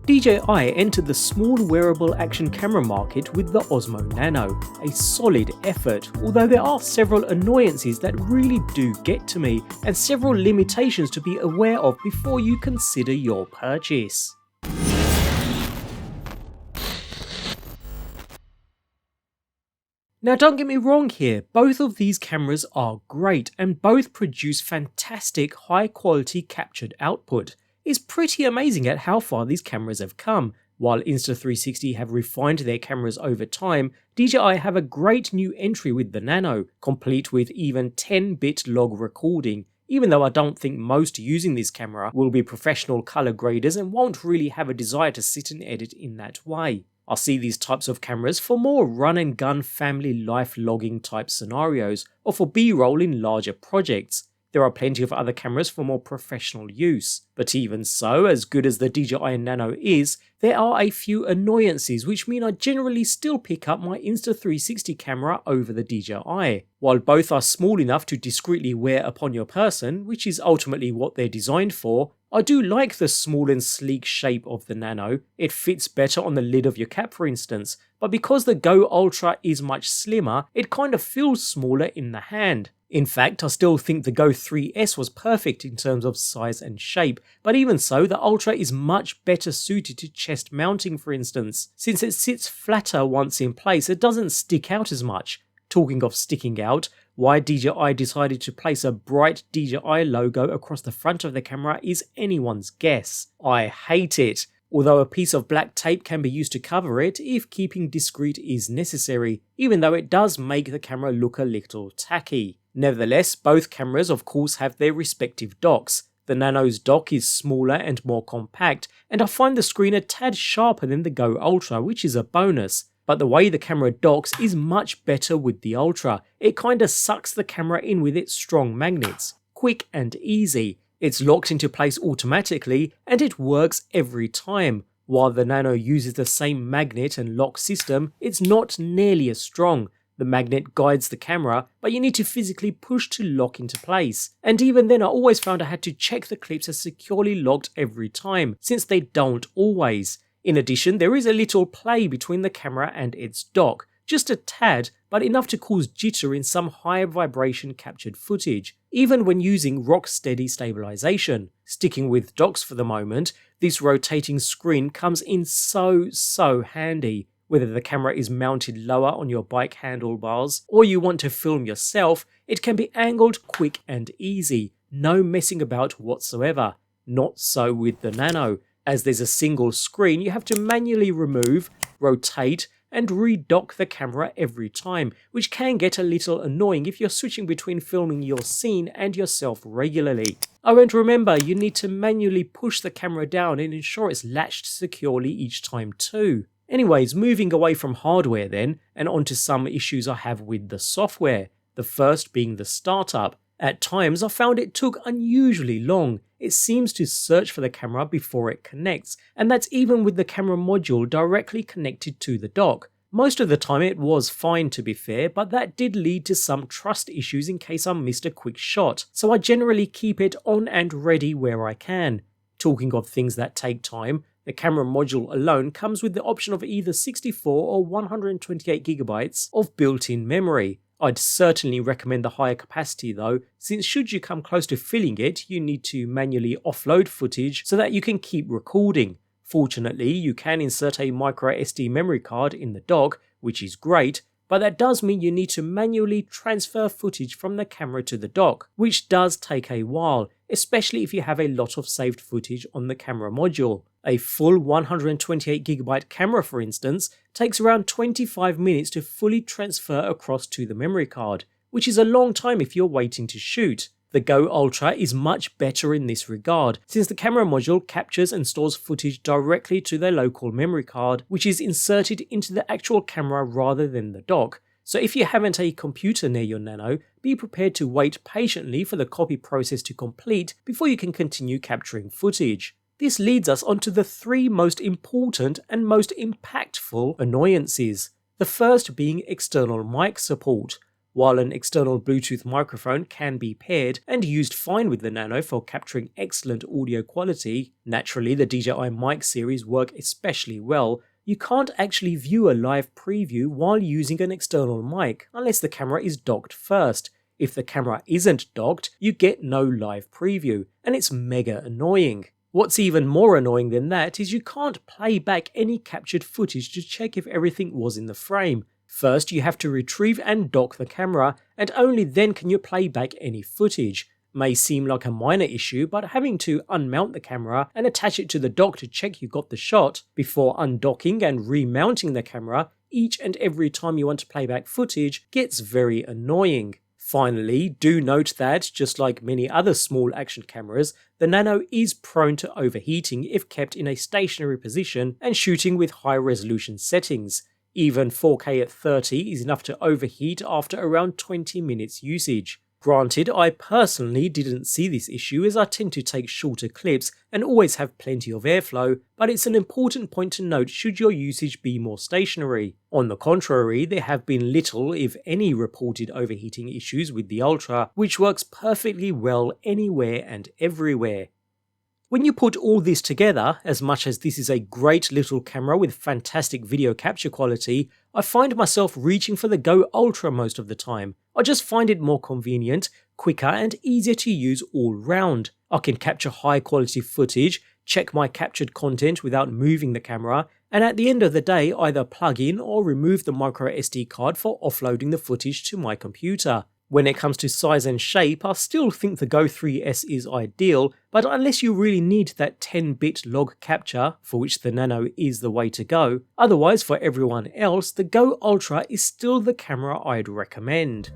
DJI entered the small wearable action camera market with the OSMO Nano, a solid effort, although there are several annoyances that really do get to me and several limitations to be aware of before you consider your purchase. Now don't get me wrong here, both of these cameras are great and both produce fantastic high quality captured output. It's pretty amazing at how far these cameras have come. While Insta360 have refined their cameras over time, DJI have a great new entry with the Nano, complete with even 10-bit log recording, even though I don't think most using this camera will be professional color graders and won't really have a desire to sit and edit in that way. I see these types of cameras for more run and gun family life logging type scenarios, or for B-roll in larger projects. There are plenty of other cameras for more professional use. But even so, as good as the DJI Nano is, there are a few annoyances which mean I generally still pick up my Insta360 camera over the DJI. While both are small enough to discreetly wear upon your person, which is ultimately what they're designed for, I do like the small and sleek shape of the Nano. It fits better on the lid of your cap for instance, but because the Go Ultra is much slimmer, it kind of feels smaller in the hand. In fact, I still think the Go 3S was perfect in terms of size and shape, but even so, the Ultra is much better suited to chest mounting for instance. Since it sits flatter once in place, it doesn't stick out as much. Talking of sticking out, why DJI decided to place a bright DJI logo across the front of the camera is anyone's guess. I hate it, although a piece of black tape can be used to cover it if keeping discreet is necessary, even though it does make the camera look a little tacky. Nevertheless, both cameras of course have their respective docks. The Nano's dock is smaller and more compact, and I find the screen a tad sharper than the Go Ultra, which is a bonus. But the way the camera docks is much better with the Ultra. It kinda sucks the camera in with its strong magnets. Quick and easy. It's locked into place automatically and it works every time. While the Nano uses the same magnet and lock system, it's not nearly as strong. The magnet guides the camera, but you need to physically push to lock into place. And even then I always found I had to check the clips are securely locked every time, since they don't always. In addition, there is a little play between the camera and its dock, just a tad, but enough to cause jitter in some high vibration captured footage, even when using rock steady stabilization. Sticking with docks for the moment, this rotating screen comes in so handy. Whether the camera is mounted lower on your bike handlebars or you want to film yourself, it can be angled quick and easy, no messing about whatsoever. Not so with the Nano. As there's a single screen, you have to manually remove, rotate, and redock the camera every time, which can get a little annoying if you're switching between filming your scene and yourself regularly. Oh, and remember, you need to manually push the camera down and ensure it's latched securely each time too. Anyways, moving away from hardware then, and onto some issues I have with the software. The first being the startup. At times I found it took unusually long. It seems to search for the camera before it connects, and that's even with the camera module directly connected to the dock. Most of the time it was fine to be fair, but that did lead to some trust issues in case I missed a quick shot, so I generally keep it on and ready where I can. Talking of things that take time, the camera module alone comes with the option of either 64 or 128GB of built-in memory. I'd certainly recommend the higher capacity though, since should you come close to filling it, you need to manually offload footage so that you can keep recording. Fortunately, you can insert a micro SD memory card in the dock, which is great, but that does mean you need to manually transfer footage from the camera to the dock, which does take a while, especially if you have a lot of saved footage on the camera module. A full 128GB camera, for instance, takes around 25 minutes to fully transfer across to the memory card, which is a long time if you're waiting to shoot. The Go Ultra is much better in this regard, since the camera module captures and stores footage directly to their local memory card, which is inserted into the actual camera rather than the dock. So if you haven't a computer near your Nano, be prepared to wait patiently for the copy process to complete before you can continue capturing footage. This leads us onto the three most important and most impactful annoyances. The first being external mic support. While an external Bluetooth microphone can be paired and used fine with the Nano for capturing excellent audio quality, naturally the DJI mic series work especially well, you can't actually view a live preview while using an external mic unless the camera is docked first. If the camera isn't docked, you get no live preview, and it's mega annoying. What's even more annoying than that is you can't play back any captured footage to check if everything was in the frame. First, you have to retrieve and dock the camera, and only then can you play back any footage. May seem like a minor issue, but having to unmount the camera and attach it to the dock to check you got the shot, before undocking and remounting the camera each and every time you want to play back footage gets very annoying. Finally, do note that, just like many other small action cameras, the Nano is prone to overheating if kept in a stationary position and shooting with high resolution settings. Even 4K at 30 is enough to overheat after around 20 minutes usage. Granted, I personally didn't see this issue as I tend to take shorter clips and always have plenty of airflow, but it's an important point to note should your usage be more stationary. On the contrary, there have been little, if any, reported overheating issues with the Ultra, which works perfectly well anywhere and everywhere. When you put all this together, as much as this is a great little camera with fantastic video capture quality, I find myself reaching for the Go Ultra most of the time. I just find it more convenient, quicker and easier to use all round. I can capture high quality footage, check my captured content without moving the camera, and at the end of the day either plug in or remove the micro SD card for offloading the footage to my computer. When it comes to size and shape, I still think the Go 3S is ideal, but unless you really need that 10-bit log capture, for which the Nano is the way to go, otherwise for everyone else, the Go Ultra is still the camera I'd recommend.